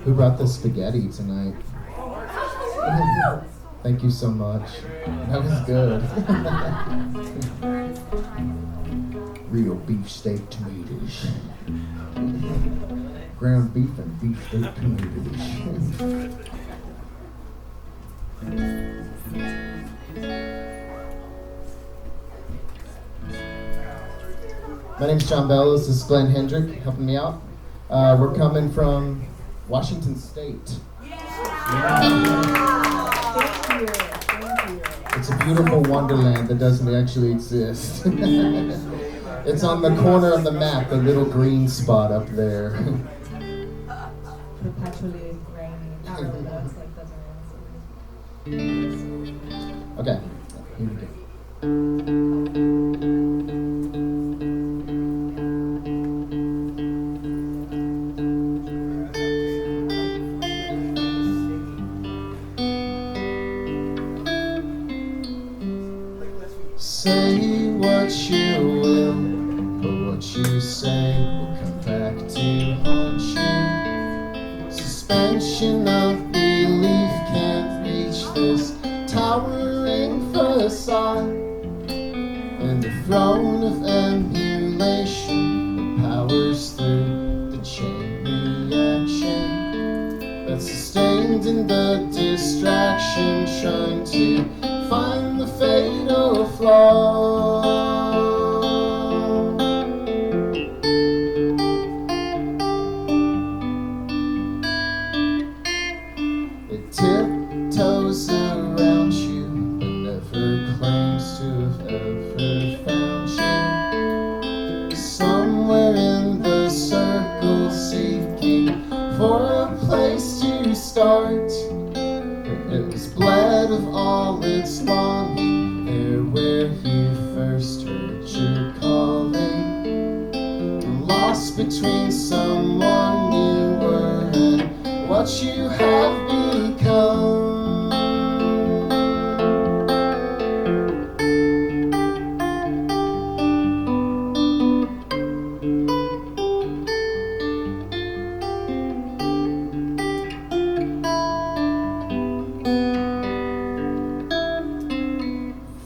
Who brought the spaghetti tonight? Thank you so much. That was good. Real beefsteak tomatoes. Ground beef and beefsteak tomatoes. My name is John Bellows. This is Glenn Hendrick helping me out. We're coming from Washington State. Thank you. It's a beautiful wonderland that doesn't actually exist. It's on the corner of the map, the little green spot up there. Perpetually raining. That's like doesn't. Okay, here we go. Say what you will, but what you say will come back to haunt you. Suspension of belief can't reach this towering facade, and the throne of emulation that powers through the chain reaction that's sustained in the distraction, trying to find the fatal flaw. It tiptoes around you, but never claims to have ever found you. Somewhere in the circle, seeking for a place to start. It was bled of all its longing, there where you first heard your calling. Lost between someone you were and what you have become.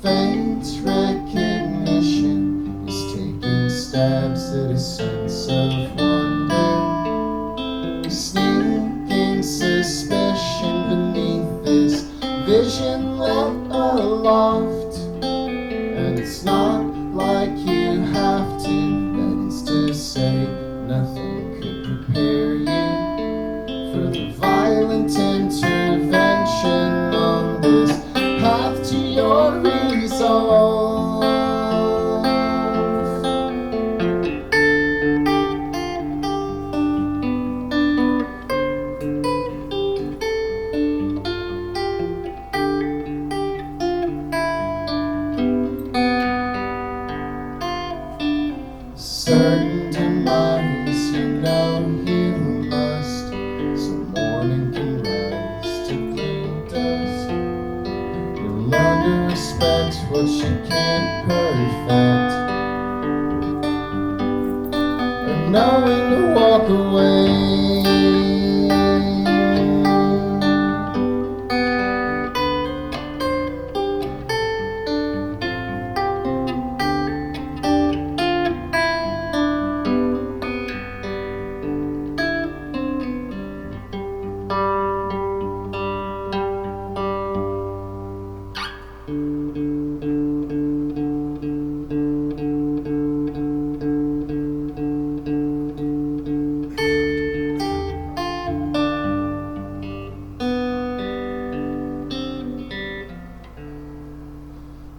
Faint recognition is taking stabs at a sense of wonder. Sneaking suspicion beneath this vision left aloft. And it's not like you have to, that is to say, nothing could prepare you for the violent intervention on this path to your resolve. Certain demise, you know you must, so morning can rise to blue dust. You'll learn to respect what you can't perfect, and know when to walk away.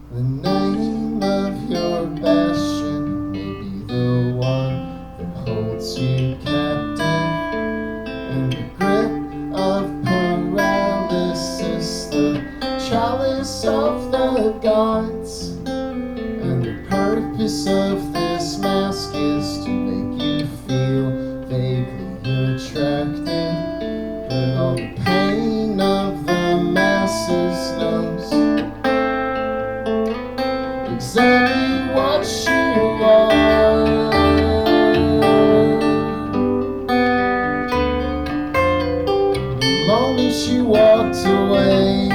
The name of your bastion may be the one that holds you captive, and the grip of paralysis, the chalice of the gods, and the purpose of this mask is to make you feel vaguely attracted, but all the pain told me she walked away.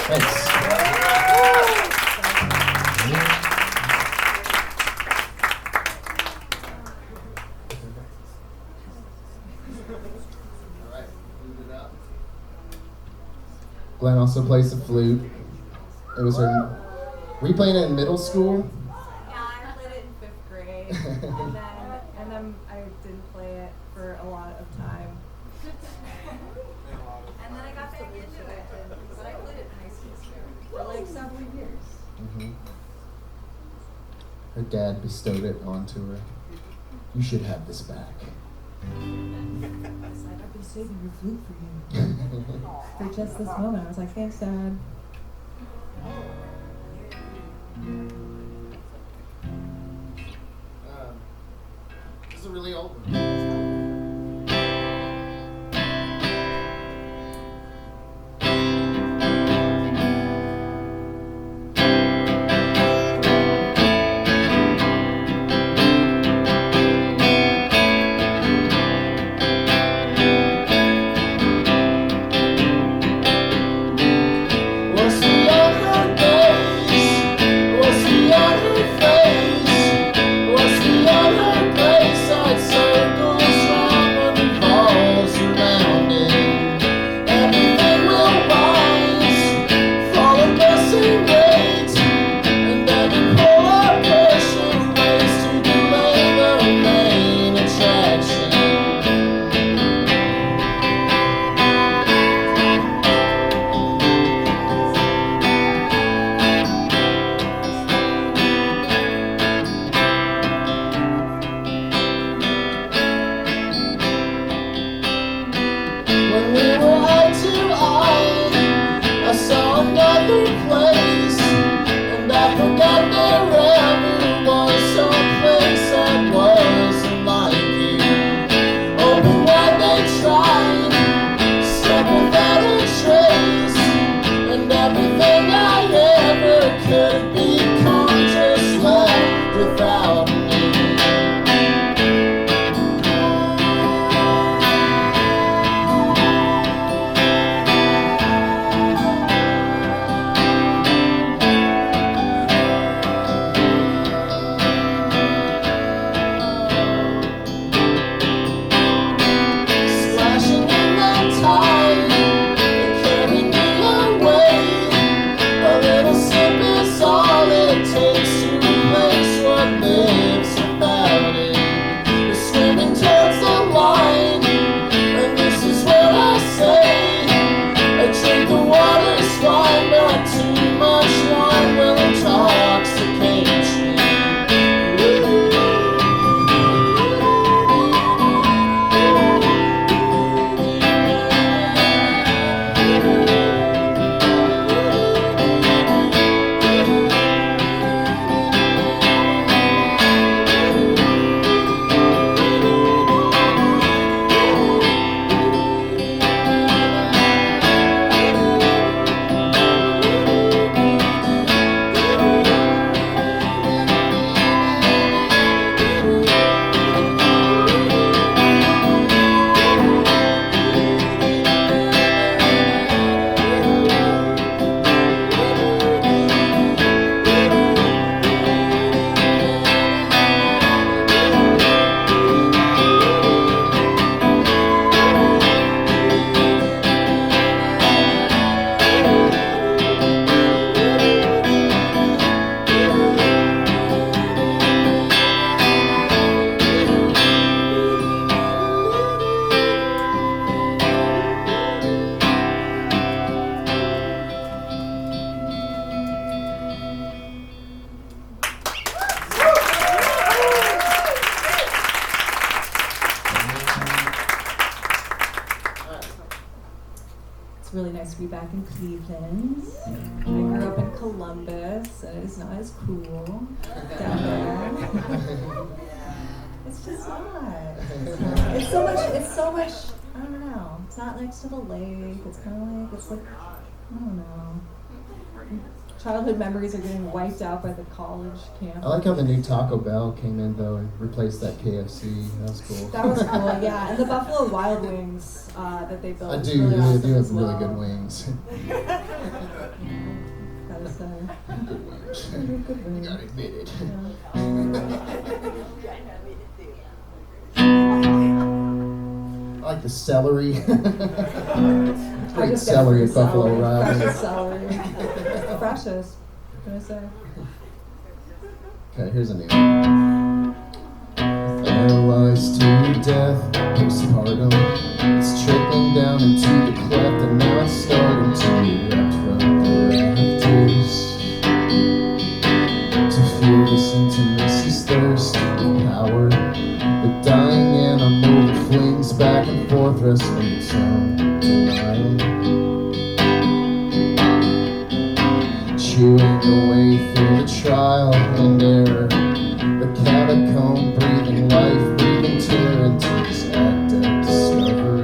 Thanks. Glenn also plays the flute. It was her. Were you playing it in middle school? Yeah, I played it in 5th grade, and then I didn't play it for a lot of time. And then I got back into it, but I played it in high school for like several years. Mm-hmm. Her dad bestowed it onto her. You should have this back. I was like, I've been saving your flute for you. For just this moment. I was like, thanks, Dad. This is a really old one. It's really nice to be back in Cleveland. I grew up in Columbus, and it's not as cool down there. It's just not. It's so much, I don't know. It's not next to the lake. It's kind of like, it's like, I don't know. Childhood memories are getting wiped out by the college campus. I like how the new Taco Bell came in though and replaced that KFC. That was cool. That was cool, yeah. And the Buffalo Wild Wings that they built. I was do, really they awesome do have as really well. good wings. Gotta say. Good wings. They do good You wings. gotta admit it. Yeah. I like the celery. I Great just get celery free at Buffalo celery. Wild Freshest Wings. celery. Freshest. What can I say? Okay, here's a new one. Paralyzed to death, postpartum. It's trickling down into the cleft, and now it's starting to erupt from the rafters. To feel this intimacy's thirst and power. The dying animal that flings back and forth, wrestling its own denial. Chewing away through the trial and error. The catacomb, breathing life, breathing terror into this act of discovery.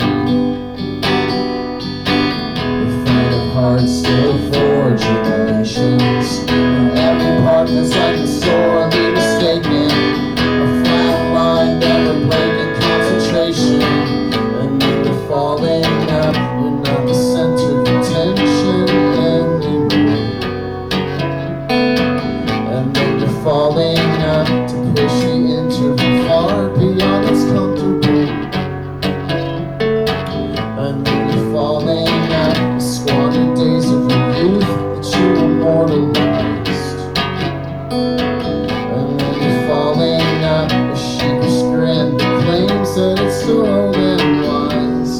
The fight of hearts still for generations. And every part feels like it's sorely mistaken. A flat line, never breaking concentration. And then you're falling up, you're not the center of attention anymore. And then you're falling up to push the interval far beyond what's comfortable. And then you're falling up to squandered days of your youth that you immortalized. And then you're falling up a sheepish grin that claims that it's so old and wise.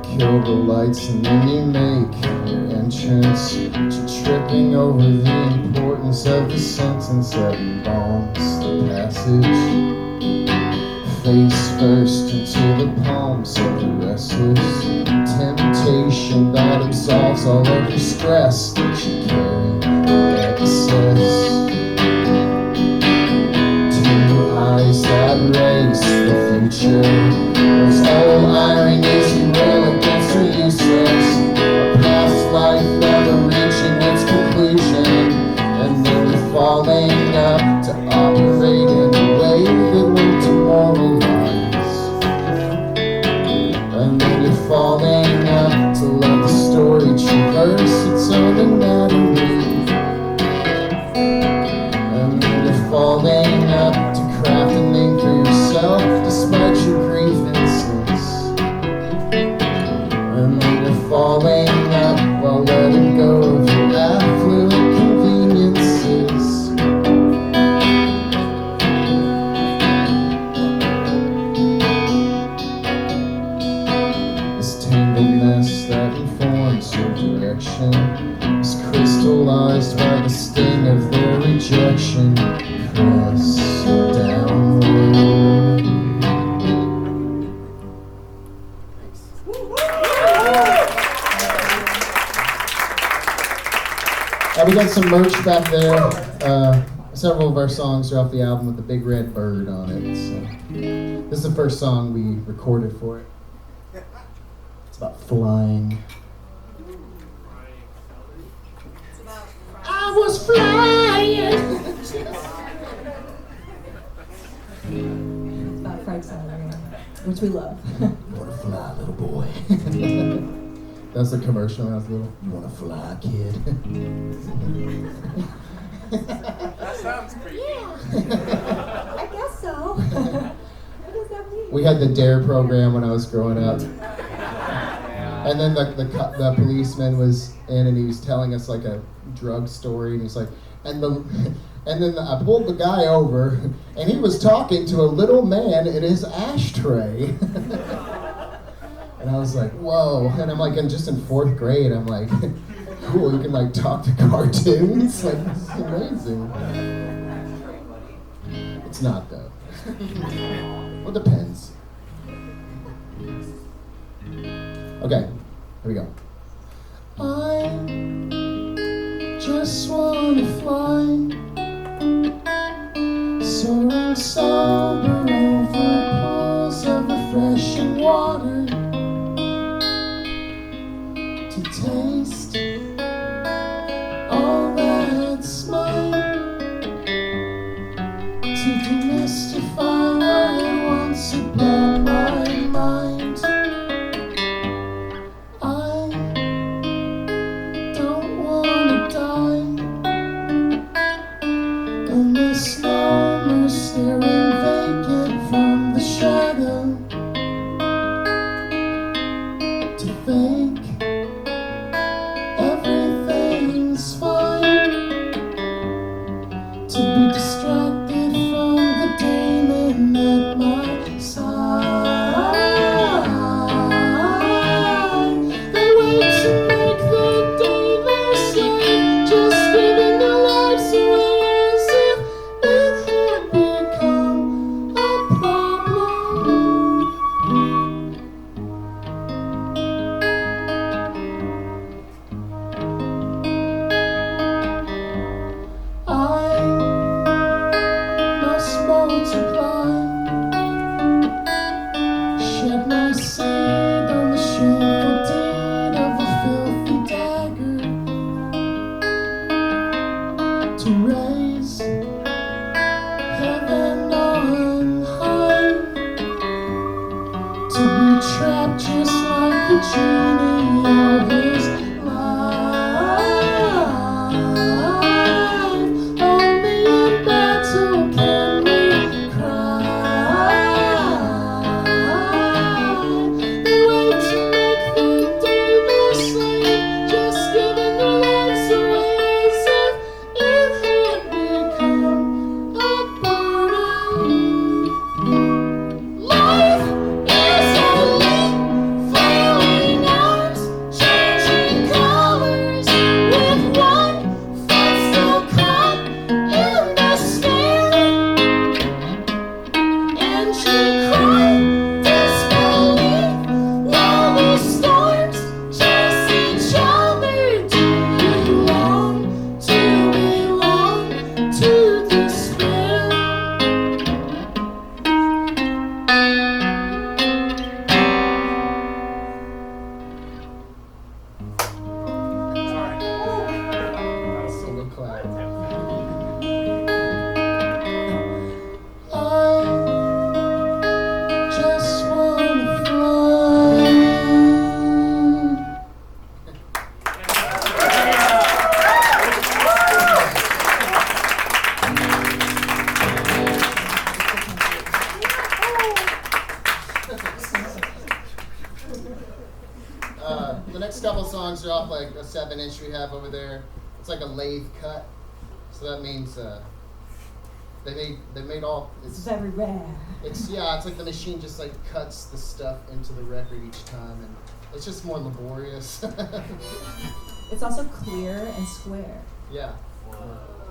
Kill the lights and then you make your entrance. But you're tripping over the importance of the sentence that embalms the passage. Face first into the palms of the restless. Temptation that absolves all of your stress that you carry excess. Two eyes that race the future. Those old ironies you rail against are useless. A past life never reaching its conclusion. And then you're falling up to operate in a way that won't demoralize. And then you're falling up to let the story traverse its own anatomy. And then you're falling up to craft a name for yourself despite your grievances. And then you're falling up while letting go of your affluent conveniences. This tangled mess that informs your direction is crystallized by the sting of their rejection. Press downward. We got some merch back there. Several of our songs are off the album with the big red bird on it. So this is the first song we recorded for it. It's about flying. I was flying. It's about Frank Sinatra, which we love. You wanna fly, little boy? That's the commercial when I was little. You wanna fly, kid? That sounds creepy. Yeah. I guess so. What does that mean? We had the DARE program when I was growing up. And then the policeman was in and he was telling us like a drug story and he's like, and then I pulled the guy over and he was talking to a little man in his ashtray. And I was like, whoa. And I'm like, just in 4th grade, I'm like, cool. You can like talk to cartoons. Like, this is amazing. It's not though. Well, it depends. Okay, here we go. I just wanna fly, soaring sober over pools of refreshing water, to taste all that's mine, to demystify what it once blew my mind. I don't wanna die in this moment, staring vacant from the shadow, to think everything's fine, to be distracted from the demon at my side. They wait to make the day their slave, just giving their lives away as if it had become a problem. I must multiply, shed my seed on the shameful deed of a filthy dagger, to raise heaven on high, to be trapped just like the genie of his life. Only in battle can we cry. They wait to make the day their slave, just giving their lives away as if it had become a burden. Life is a leaf flailing out, changing colors with one foot still caught in the snare. And you cry disbelief while the storms chase each other. Do you long to belong to despair? Single clap. I just wanna fly. The next couple songs are off like a 7-inch we have over there. It's like a lathe cut, so that means they made all. It's very rare. It's like the machine just like cuts the stuff into the record each time, and it's just more laborious. It's also clear and square. Yeah.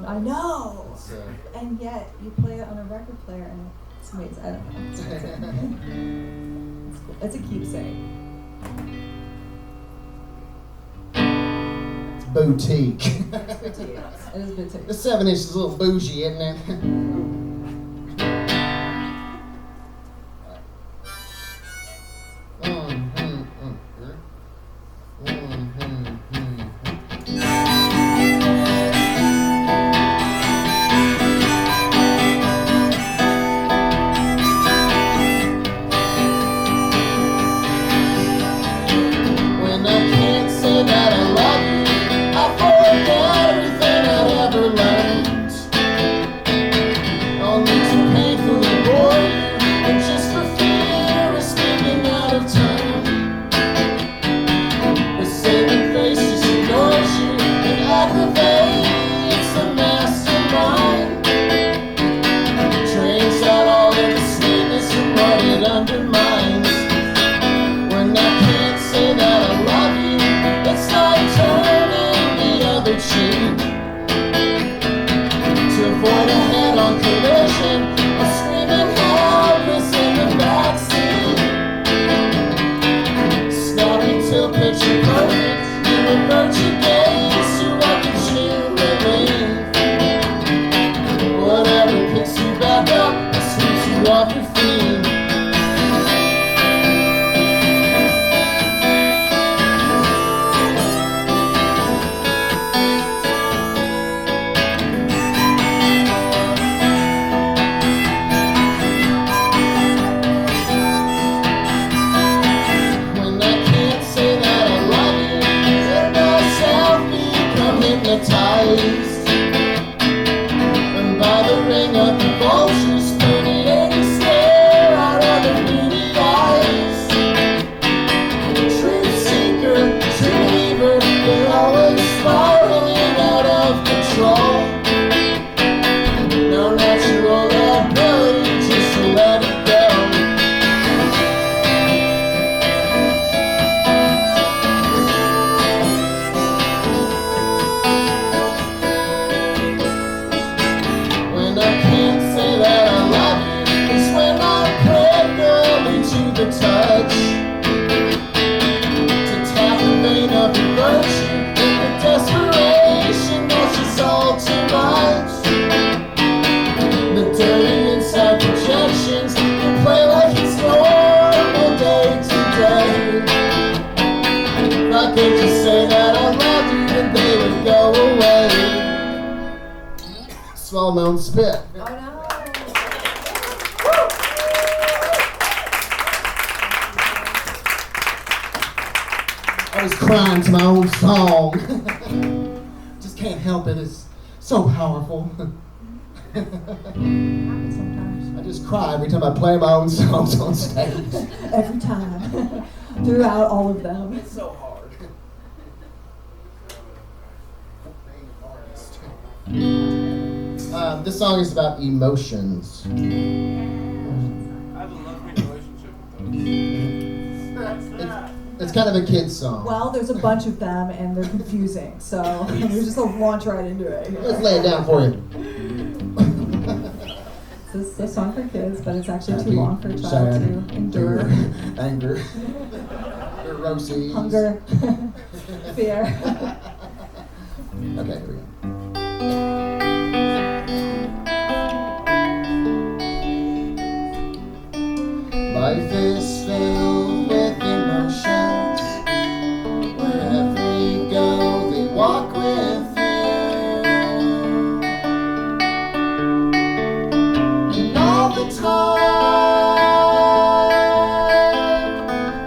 I know. It's, And yet you play it on a record player and it's amazing. I don't know. It's amazing. It's cool. It's a keepsake. it's boutique. It's boutique. It is boutique. The 7-inch is a little bougie, isn't it? When I can't say that I love you, I forget everything I ever learned. sheet to avoid a head-on collision. A screaming helpless in the backseat, snapping till picture perfect. You avert your gaze to wreckage you relief. Whatever picks you back up and sweeps you off your feet. Hypnotized and by the ring of the vultures, 30-80 stare out of their beady eyes. Truth seeker, true believer, they're always spiraling out of control. No natural ability just to let it go. The touch to tap the vein of your virtue in the desperation that's just all too much. The dirty inside projections you play like it's normal day to day. If I could just say that I love you, then they would go away. Small known spit. Oh no. I was crying to my own song. Just can't help it. It's so powerful. Happens sometimes. I just cry every time I play my own songs on stage. Every time. Throughout all of them. It's so hard. This song is about emotions. I have a love-hate relationship with those. It's kind of a kid's song. Well, there's a bunch of them and they're confusing, so we just launch right into it. Let's lay it down for you. This is a song for kids, but it's actually Happy, too long for a child sad, to endure. Anger, neuroses, Hunger, fear. Okay, here we go. Life is filled with emotions. Wherever you go, they walk with you. And all the time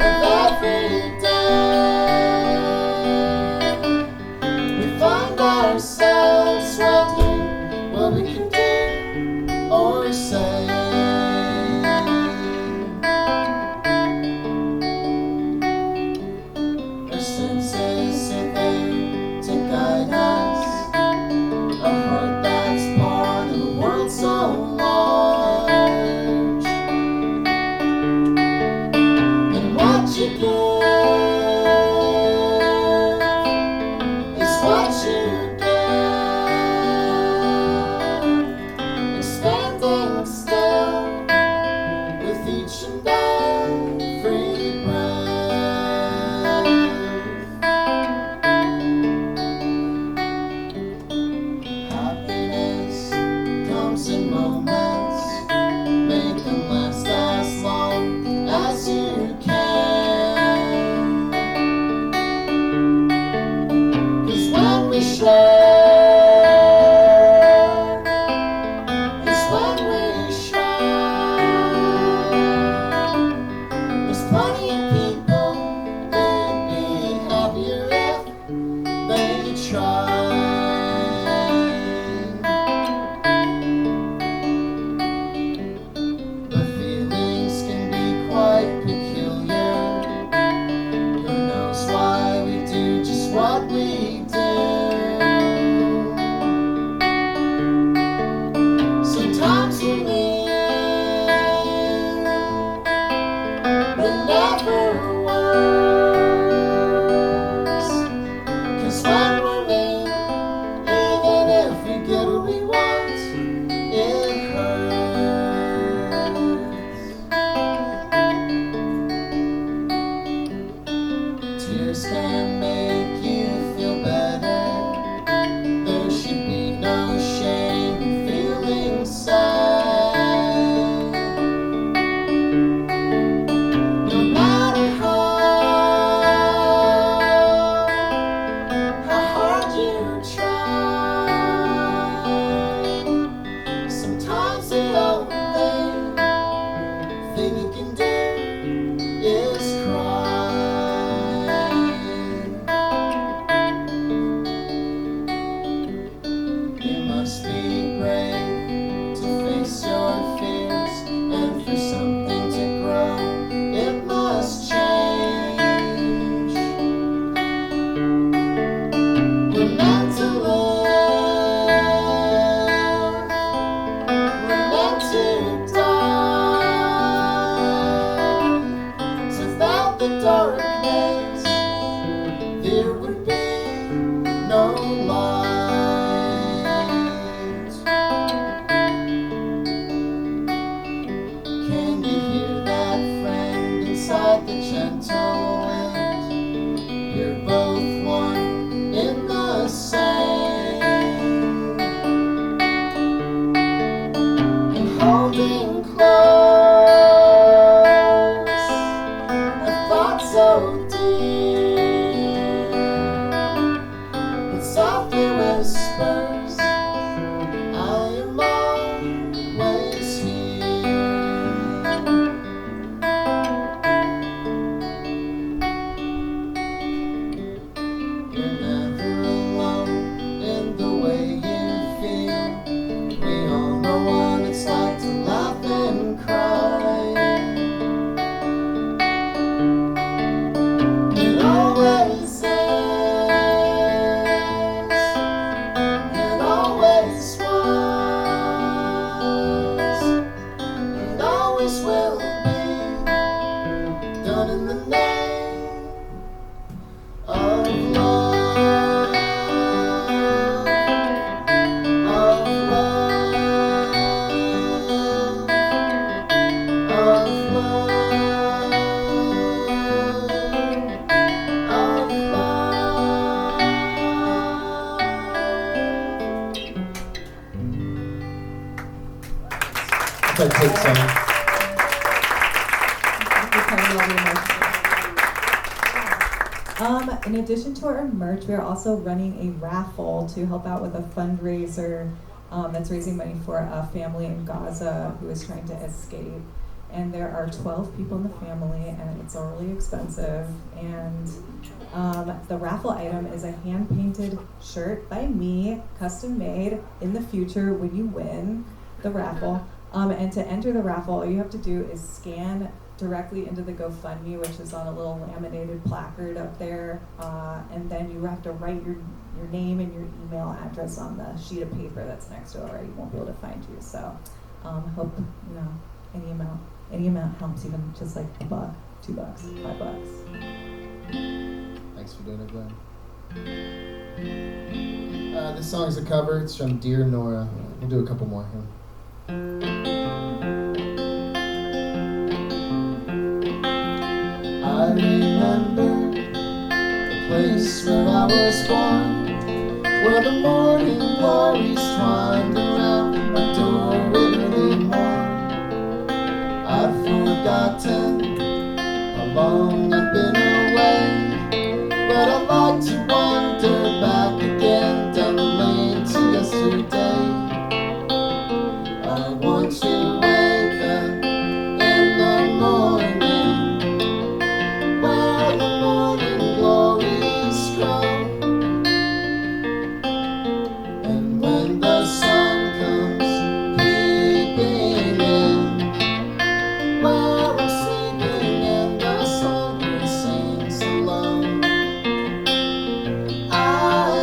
of every day, we find ourselves wondering what we can do or say. Share no light. Can you hear that, friend, inside the gentle wind? You're both one in the same, and holding close a thought so deep, it softly whispers, I am always here. You're never alone in the way you feel. We all know what it's like to laugh and cry. It always is. It always was. It always will be. Done in the name of love. Of love. Of love. Of love. If I take some. In addition to our merch, we are also running a raffle to help out with a fundraiser that's raising money for a family in Gaza who is trying to escape. And there are 12 people in the family, and it's really expensive. And the raffle item is a hand-painted shirt by me, custom made in the future when you win the raffle. And to enter the raffle, all you have to do is scan directly into the GoFundMe, which is on a little laminated placard up there, and then you have to write your name and your email address on the sheet of paper that's next to it, or you won't be able to find you. So, hope any amount helps, even just like $1, $2, $5. Thanks for doing it, Glenn. This song is a cover. It's from Dear Nora. We'll do a couple more here. I remember the place where I was born, where the morning glories twined around my door with early morn. I've forgotten how long I've been away, but I'd like to wander back again down the lane to yesterday. I want to wake up in the morning, where the morning glories grow, and when the sun comes peeping in, where I'm sleeping and the songbird sings alone, I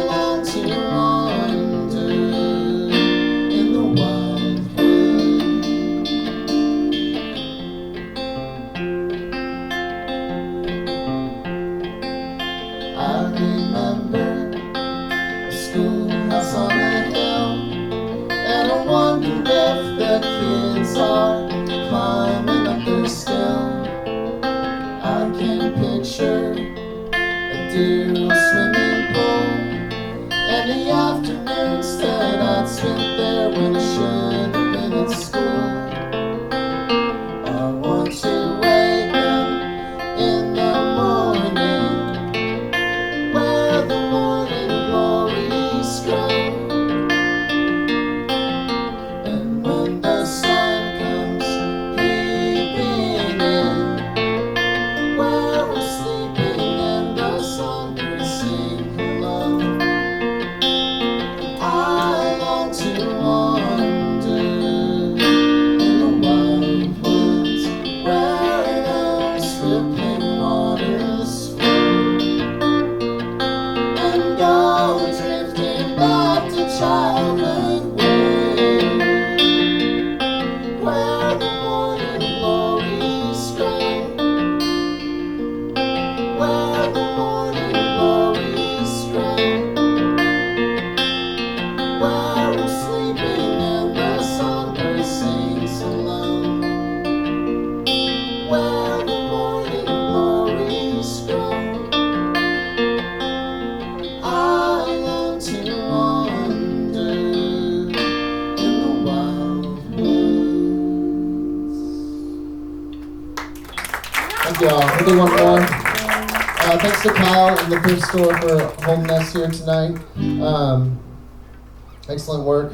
long to wander in the wild wind. I remember a schoolhouse on a hill, and I wonder if the kids are climbing up there still. I can picture a dear old swimming pool, and the afternoons that I'd spent there when I should have been at school. I want to wake up in the morning, where the morning glories grow, and when the sun comes peeping in, where we're sleeping and the songbirds sing hello, I long to do one more. Thanks to Kyle and the thrift store for holding us here tonight. Excellent work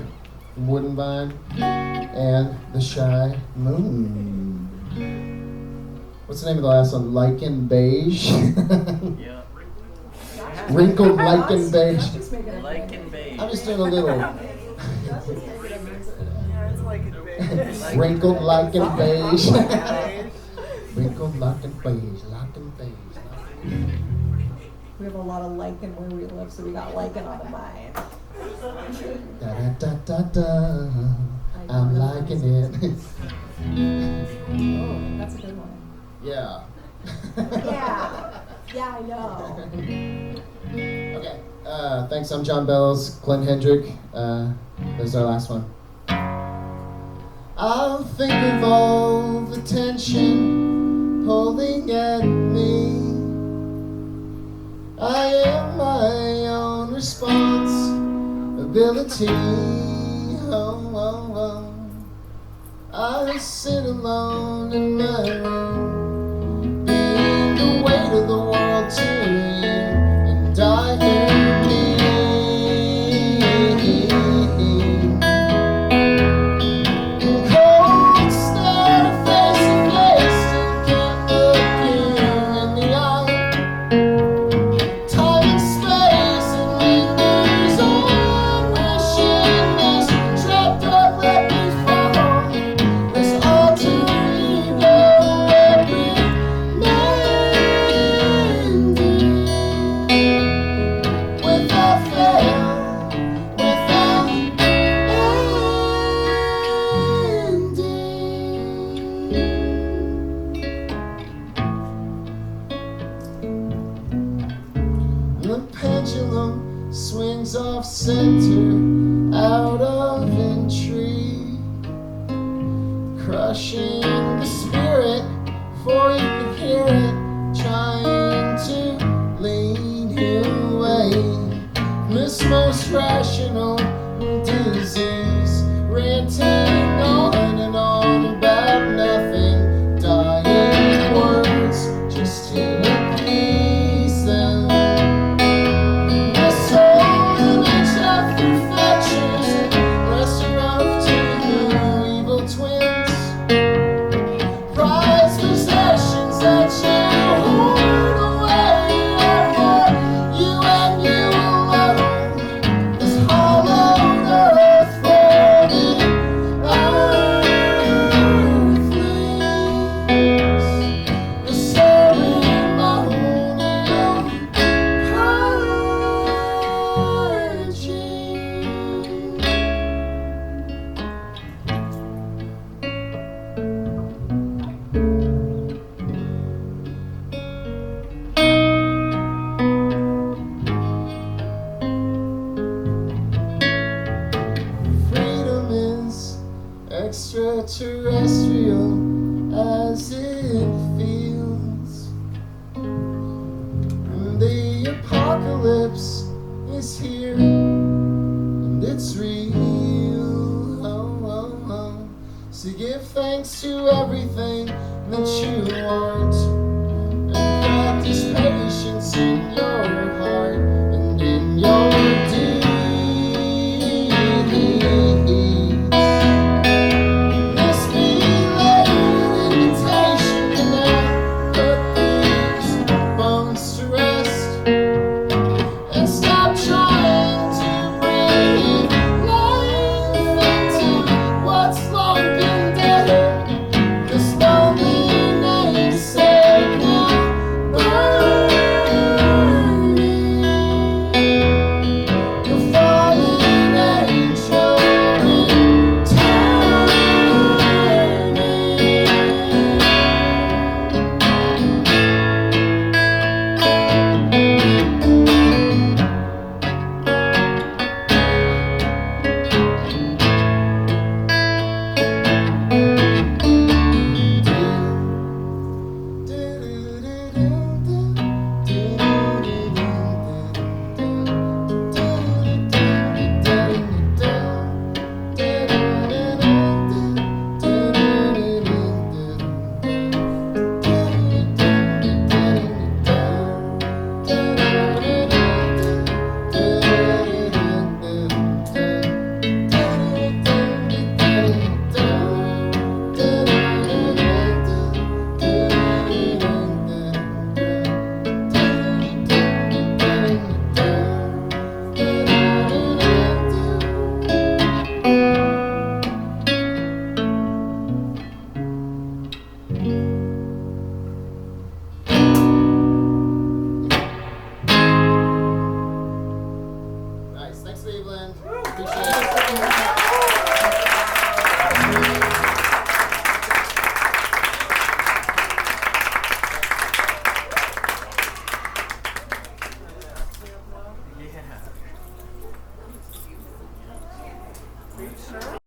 from Wooden Vine and The Shy Moon. What's the name of the last one? Lichen Beige? Yeah. Wrinkled Lichen Beige. Lichen beige. I'm just doing a little. Yeah, it's like a beige. Wrinkled Lichen Beige. Wrinkled Lichen Beige. Lichen Beige. We have a lot of lichen where we live, so we got lichen on the mind. Da da da da da. I'm liking it. Oh, that's a good one. Yeah. Yeah, I know. Okay. Thanks. I'm John Bellows. Glenn Hendrick. This is our last one. I'll think of all the tension pulling at me. I am my own responsibility. Oh, oh, oh. I sit alone in my room, being the weight of the world to me, and I hear me. Cold stare face to face, and can't look you in the eye. Time and space and lingers on, wishing this trapped up let me fall. This alter ego every mending without fail, without ending. The pendulum swings off center, out of intrigue, crushing the spirit before you can hear it, trying to lead you away from this most rational disease, ranting on and on about nothing, dying words just to appease them. This whole image of perfections, lesser of two evil twins, prized possessions that you hoard away are for you and you alone. This hollowed earth for the earthlings, the ceremonial freedom is extraterrestrial as it feels. The apocalypse is here and it's real. Oh, oh, oh. So give thanks to everything that you aren't.